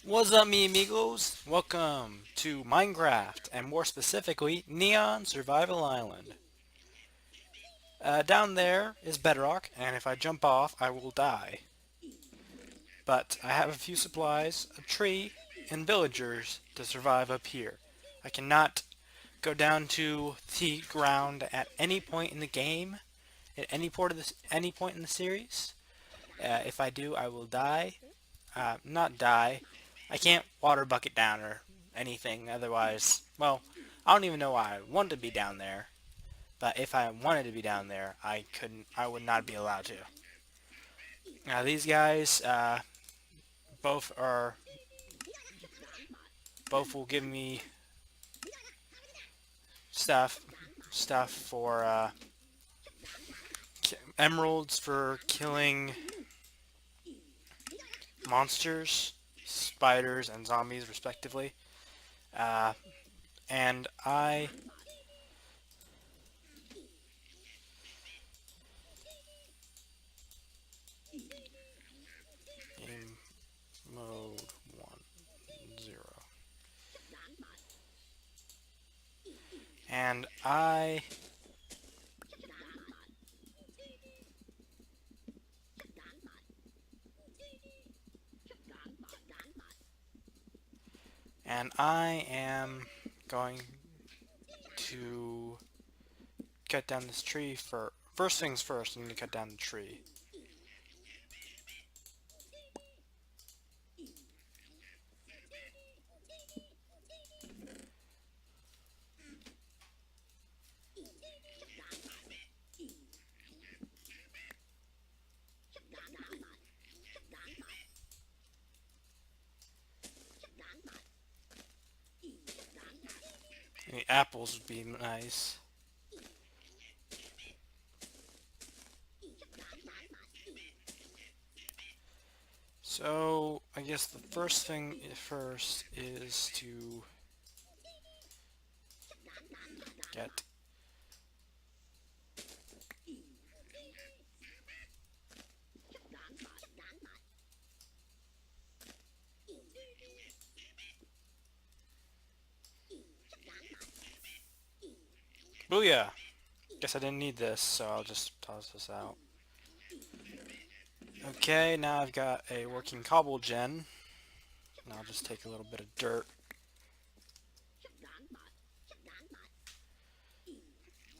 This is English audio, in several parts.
What's up, me amigos? Welcome to Minecraft, and more specifically, Neon Survival Island. Down there is bedrock, and if I jump off, I will die. But I have a few supplies, a tree, and villagers to survive up here. I cannot go down to the ground at any point in the game, at any point in the series. If I do, I will die. Not die. I can't water bucket down or anything. Otherwise, well, I don't even know why I want to be down there. But if I wanted to be down there, I couldn't. I would not be allowed to. Now these guys, both are both will give me stuff, stuff for emeralds for killing monsters, spiders, and zombies, respectively. Uh, and I game mode 1.0. And I am going to cut down this tree for first things first. I'm going to cut down the tree. Any apples would be nice. So I guess the first thing first is to get booyah! Guess I didn't need this, so I'll just toss this out. Okay, now I've got a working cobble gen. And I'll just take a little bit of dirt.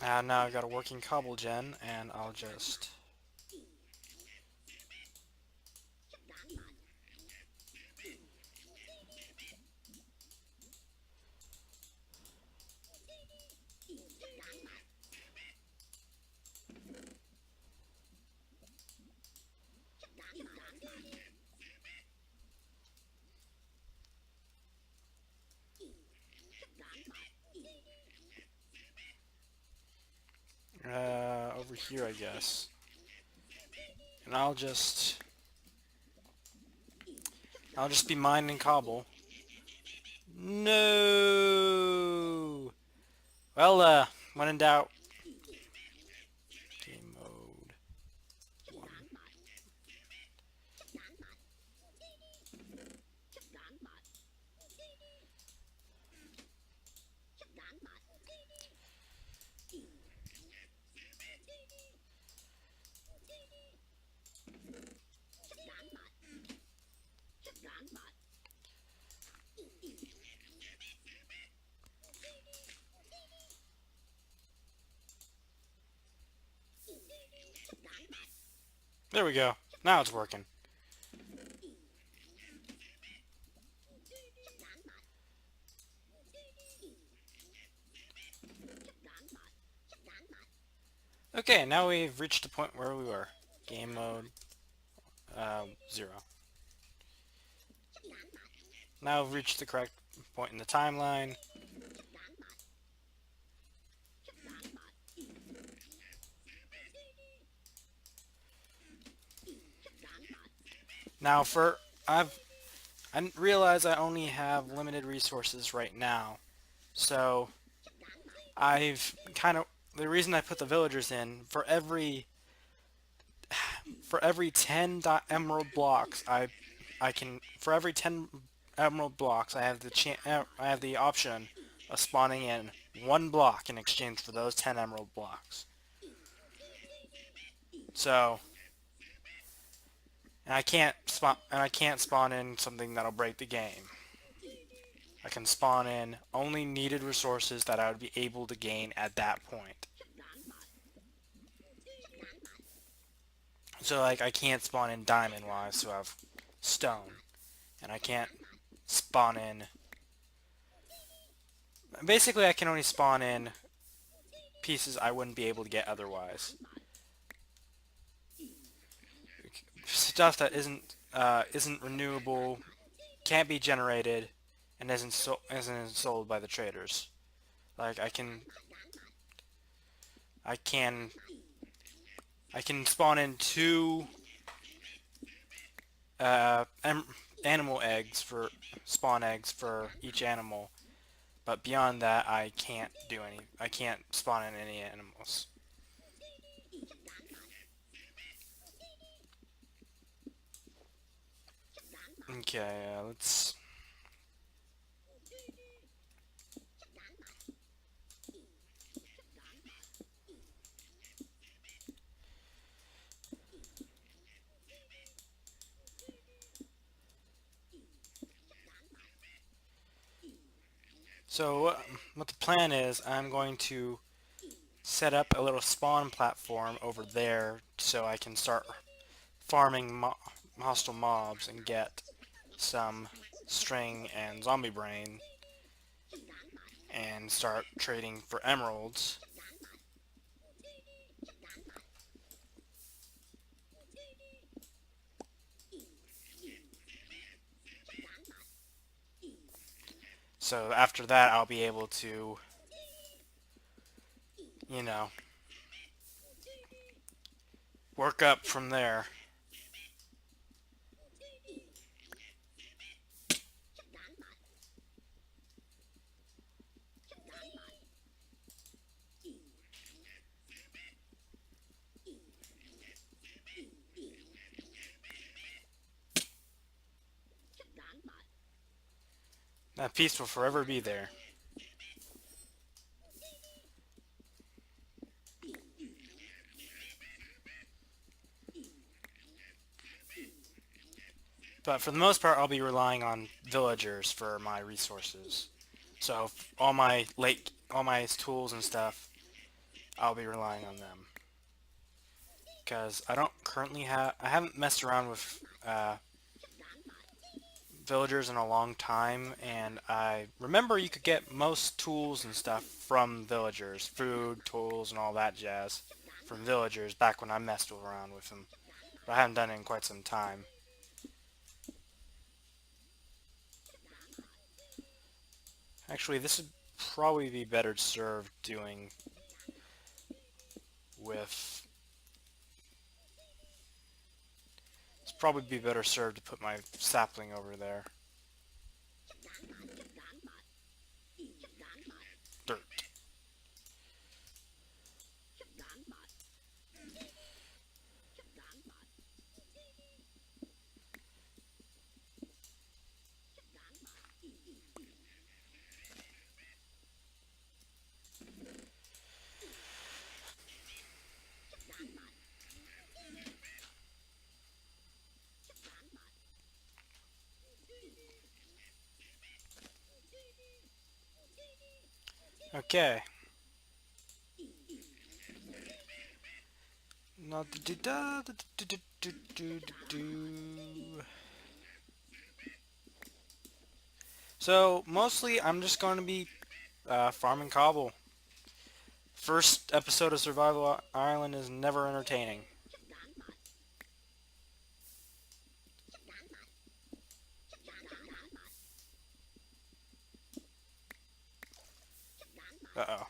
Now I've got a working cobble gen, and I'll just over here, I guess. And I'll just be mining cobble. No. Well, when in doubt, game mode 1. There we go. Now it's working. Okay, now we've reached the point where we were. Game mode 0. Now we've reached the correct point in the timeline. Now I realize I only have limited resources right now. So I've kind of the reason I put the villagers in for every 10 emerald blocks I can for every 10 emerald blocks, I have the option of spawning in one block in exchange for those 10 emerald blocks. So, and I can't spawn in something that'll break the game. I can spawn in only needed resources that I would be able to gain at that point. So like I can't spawn in diamond wise, so I have stone, and I can't spawn in. Basically, I can only spawn in pieces I wouldn't be able to get otherwise. Stuff that isn't renewable, can't be generated, and isn't sold by the traders. Like I can I can spawn in two uh, animal eggs for spawn eggs for each animal, but beyond that I can't do any. I can't spawn in any animals. Okay, let's. So what the plan is, I'm going to set up a little spawn platform over there so I can start farming hostile mobs and get some string and zombie brain and start trading for emeralds. So after that I'll be able to, you know, work up from there. That peace will forever be there. But for the most part I'll be relying on villagers for my resources. So all my tools and stuff, I'll be relying on them. Because I haven't messed around with villagers in a long time, and I remember you could get most tools and stuff from villagers, food, tools, and all that jazz from villagers back when I messed around with them. But I haven't done it in quite some time. Actually, this would probably be better served doing with. It's probably be better served to put my sapling over there. Dirt. Okay. Not do da do do do do do do. So mostly I'm just going to be farming cobble. First episode of Survival Island is never entertaining. Uh-oh.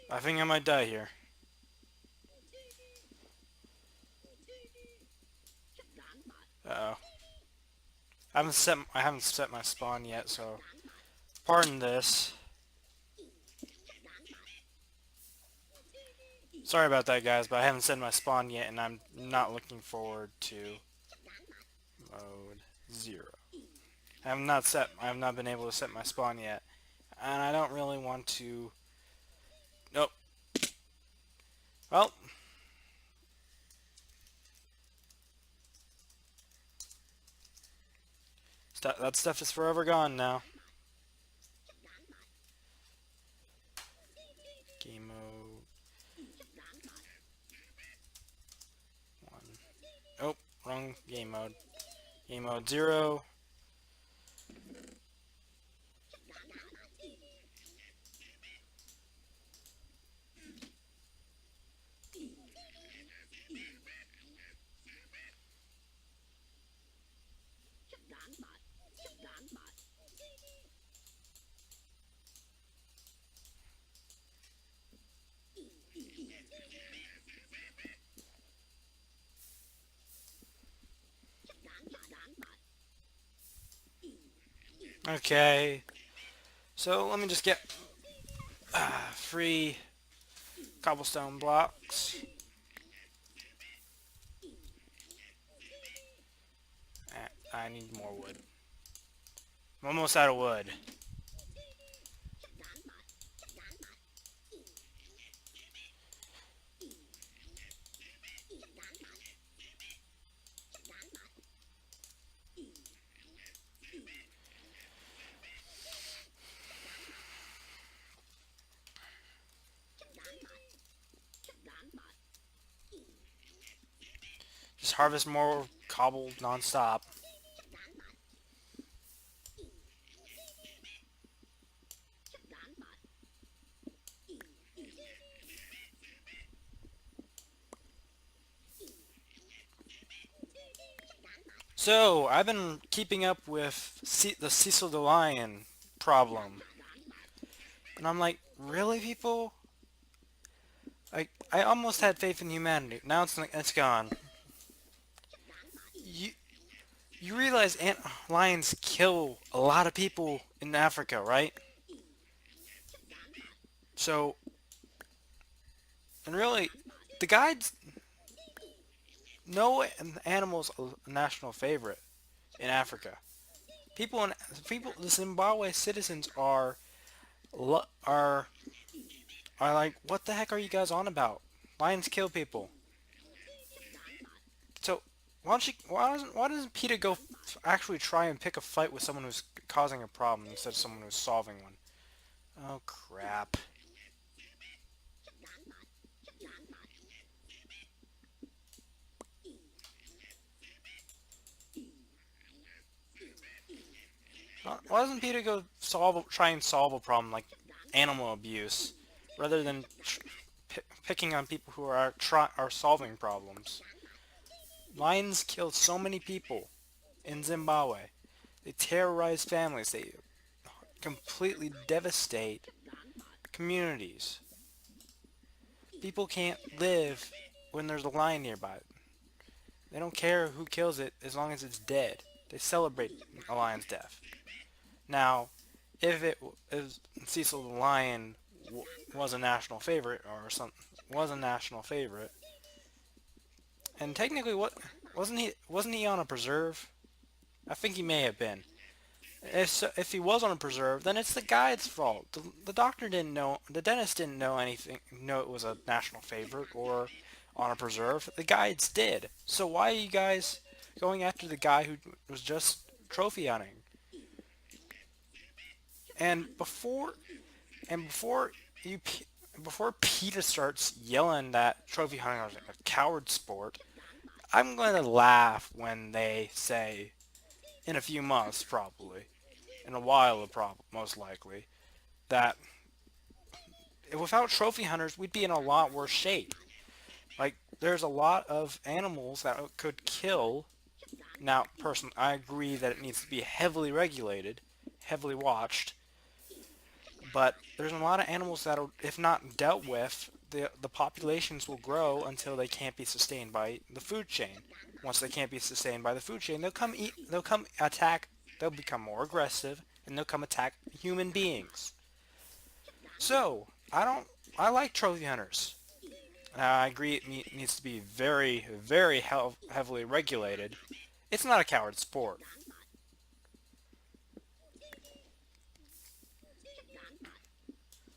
I think I might die here. Uh-oh. I haven't set my spawn yet, so pardon this. Sorry about that, guys, but I haven't set my spawn yet, and I'm not looking forward to mode. 0. I have not been able to set my spawn yet. And I don't really want to... Nope. Well, that stuff is forever gone now. Game mode 1. Oh, wrong game mode. Game mode 0. Okay. So let me just get free cobblestone blocks. I need more wood. I'm almost out of wood. Just harvest more cobble non-stop. So, I've been keeping up with the Cecil the Lion problem. And I'm like, really, people? I almost had faith in humanity. Now it's gone. You, you realize lions kill a lot of people in Africa, right? So, and really, the guides, no animal's a national favorite in Africa. The Zimbabwe citizens are are like, what the heck are you guys on about? Lions kill people. So why doesn't Peter go actually try and pick a fight with someone who's causing a problem instead of someone who's solving one? Oh crap. Why doesn't Peter go try and solve a problem like animal abuse rather than picking on people who are solving problems? Lions kill so many people in Zimbabwe. They terrorize families. They completely devastate communities. People can't live when there's a lion nearby. They don't care who kills it as long as it's dead. They celebrate a lion's death. Now, if Cecil the Lion was a national favorite was a national favorite, and technically wasn't he on a preserve? I think he may have been. If he was on a preserve, then it's the guide's fault. The doctor didn't know, the dentist didn't know know it was a national favorite or on a preserve. The guides did. So why are you guys going after the guy who was just trophy hunting? And before you before Peter starts yelling that trophy hunting is a coward sport, I'm going to laugh when they say in a few months probably, in a while most likely, that without trophy hunters we'd be in a lot worse shape. Like there's a lot of animals that could kill. Now, personally, I agree that it needs to be heavily regulated, heavily watched, but there's a lot of animals that, if not dealt with, the populations will grow until they can't be sustained by the food chain. Once they can't be sustained by the food chain, they'll come attack, they'll become more aggressive, and they'll come attack human beings. So, I like trophy hunters. I agree it needs to be very, very heavily regulated. It's not a coward sport.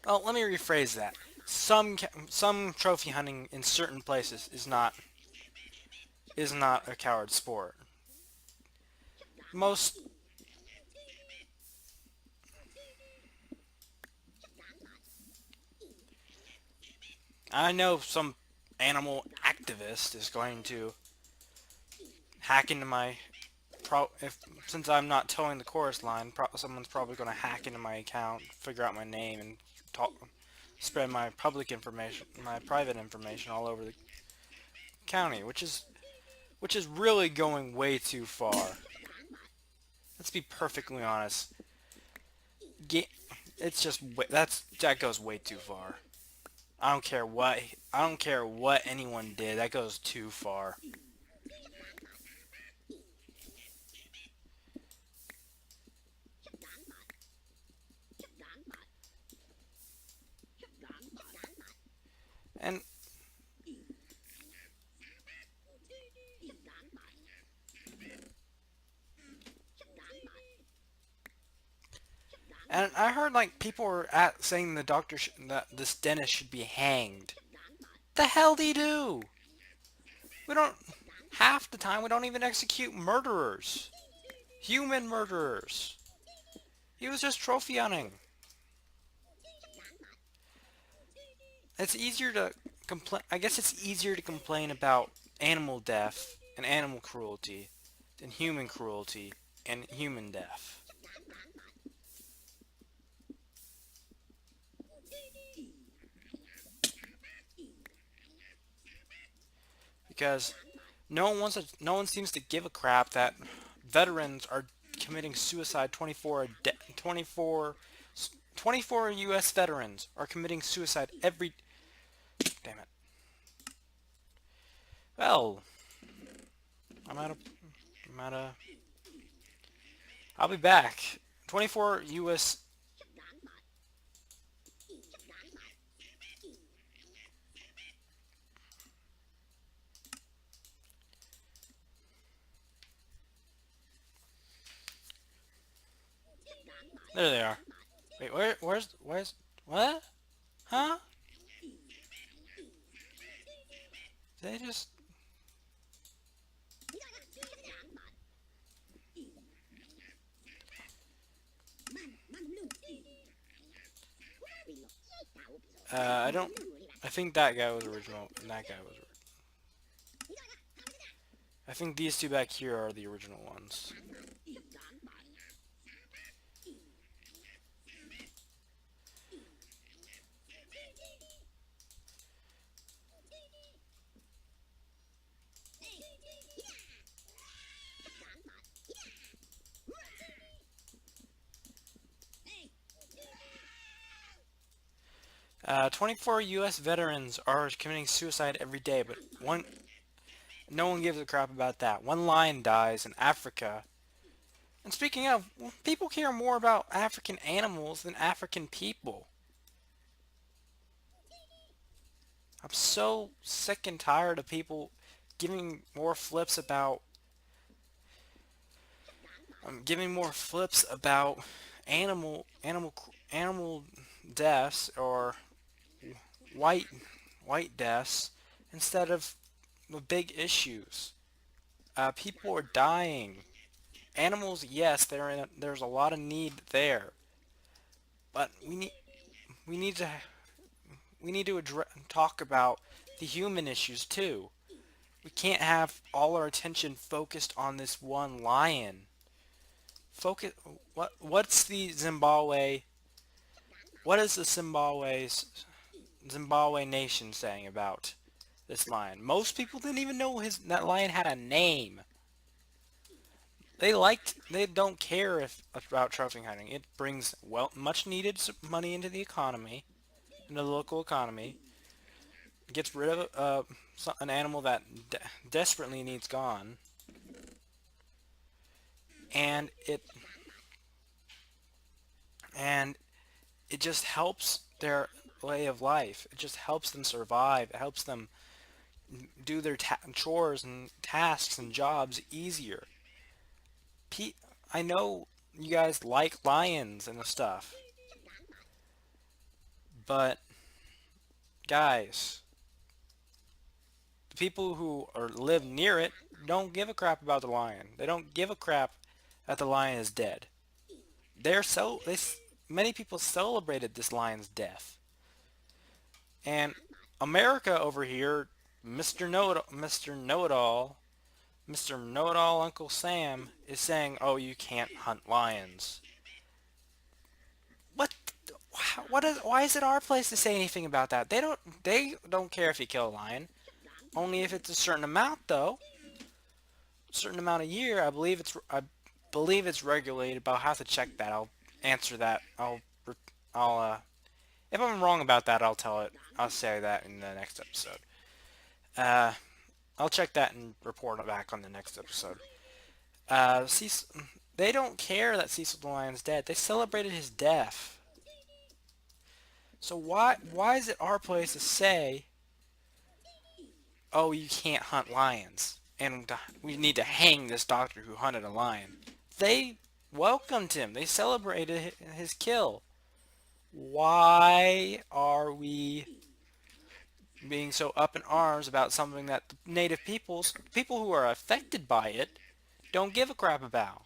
Well, let me rephrase that. Some trophy hunting in certain places is not a coward sport. Most I know some animal activist is going to hack into my if since I'm not towing the chorus line, someone's probably going to hack into my account, figure out my name, and talk, spread my public information, my private information all over the county, which is really going way too far. Let's be perfectly honest. Ga it's just that goes way too far. I don't care what I don't care what anyone did. That goes too far. And and I heard like people were saying that this dentist should be hanged. The hell do you do? We don't half the time we don't even execute murderers. Human murderers. He was just trophy hunting. It's easier to complain. I guess it's easier to complain about animal death and animal cruelty than human cruelty and human death. Because no one seems to give a crap that veterans are committing suicide 24 U.S. veterans are committing suicide every. Damn it. Well, I'm out of. I'm out of. I'll be back. 24 U.S. There they are. Wait, where's, what? Huh? They just, I don't, I think that guy was original, and that guy was, I think these two back here are the original ones. 24 U.S. veterans are committing suicide every day, but no one gives a crap about that. One lion dies in Africa. And speaking of, people care more about African animals than African people. I'm so sick and tired of people giving more flips about giving more flips about animal deaths or white white deaths instead of the big issues. People are dying. Animals, yes, there's a lot of need there, but we need to talk about the human issues too. We can't have all our attention focused on this one lion. Focus. What's the Zimbabwe? What is the Zimbabwe nation saying about this lion? Most people didn't even know that lion had a name. They don't care if about trophy hunting. It brings much needed money into the economy, into the local economy. Gets rid of an animal that desperately needs gone, and and it just helps their way of life. It just helps them survive. It helps them do their chores and tasks and jobs easier. Pe- I know you guys like lions and stuff, But guys, the people who live near it don't give a crap about the lion. They don't give a crap that the lion is dead. Many people celebrated this lion's death, and America over here, Mr. Know-it-all, Mr. Know-it-all Uncle Sam is saying, "Oh, you can't hunt lions." What? Why is it our place to say anything about that? They don't care if you kill a lion. Only if it's a certain amount, though. A certain amount a year. I believe it's regulated, but I'll have to check that. I'll answer that. I'll if I'm wrong about that, I'll tell it. I'll say that in the next episode. Uh, I'll check that and report back on the next episode. Cecil, they don't care that Cecil the Lion's dead. They celebrated his death. So why is it our place to say, "Oh, you can't hunt lions, and we need to hang this doctor who hunted a lion"? They welcomed him. They celebrated his kill. Why are we being so up in arms about something that the native people who are affected by it, don't give a crap about?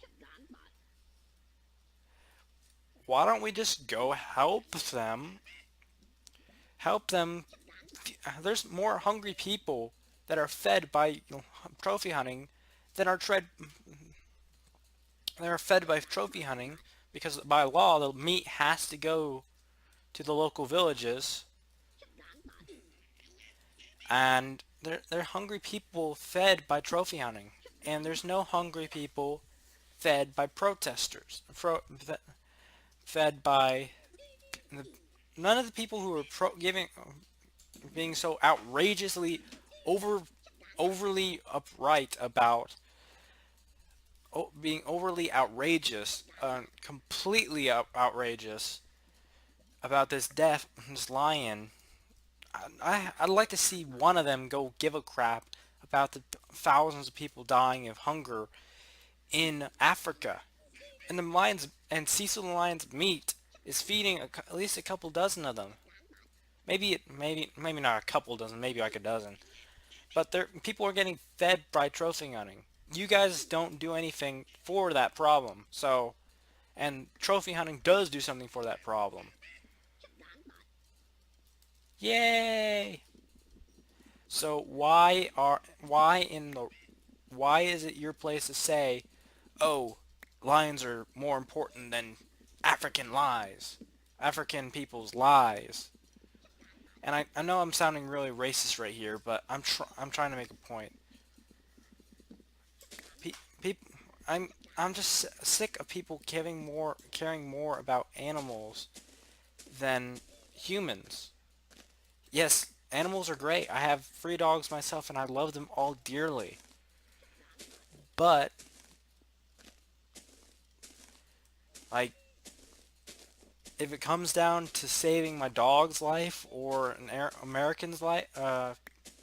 Why don't we just go help them? There's more hungry people that are fed by trophy hunting than are fed by trophy hunting, because by law the meat has to go to the local villages, and they're hungry people fed by trophy hunting, and there's no hungry people fed by protesters, fed by the, none of the people who are being so outrageously over overly upright about being overly outrageous, completely outrageous about this death, this lion. I'd like to see one of them go give a crap about the thousands of people dying of hunger in Africa. And the lions and Cecil the lion's meat is feeding at least a couple dozen of them. Maybe not a couple dozen, maybe like a dozen. But people are getting fed by trophy hunting. You guys don't do anything for that problem. And trophy hunting does do something for that problem. Yay! So why is it your place to say, "Oh, lions are more important than African people's lives"? And I know I'm sounding really racist right here, but I'm trying to make a point. Pe- peop- I'm just sick of people caring more about animals than humans. Yes, animals are great. I have 3 dogs myself, and I love them all dearly. But like, if it comes down to saving my dog's life or an American's life,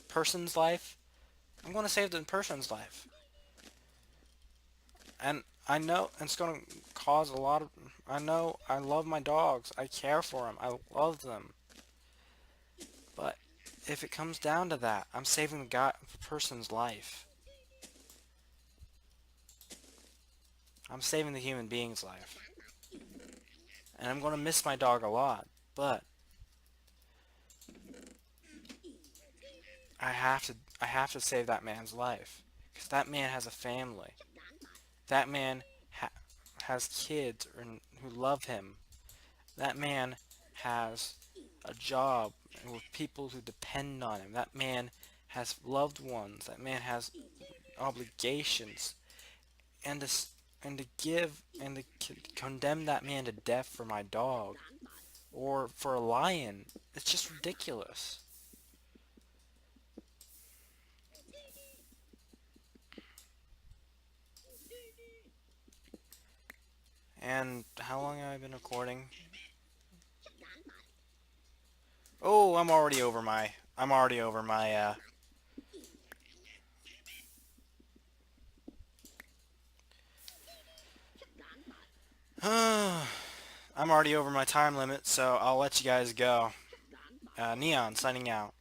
person's life, I'm going to save the person's life. And I know it's going to cause a lot of. I know I love my dogs. I care for them. I love them. But if it comes down to that, I'm saving the person's life. I'm saving the human being's life. And I'm going to miss my dog a lot. But I have to save that man's life, because that man has a family. That man has kids who love him. That man has a job with people who depend on him. That man has loved ones. That man has obligations. And to condemn that man to death for my dog or for a lion, it's just ridiculous. And how long have I been recording? Oh, I'm already over my time limit, so I'll let you guys go. Neon signing out.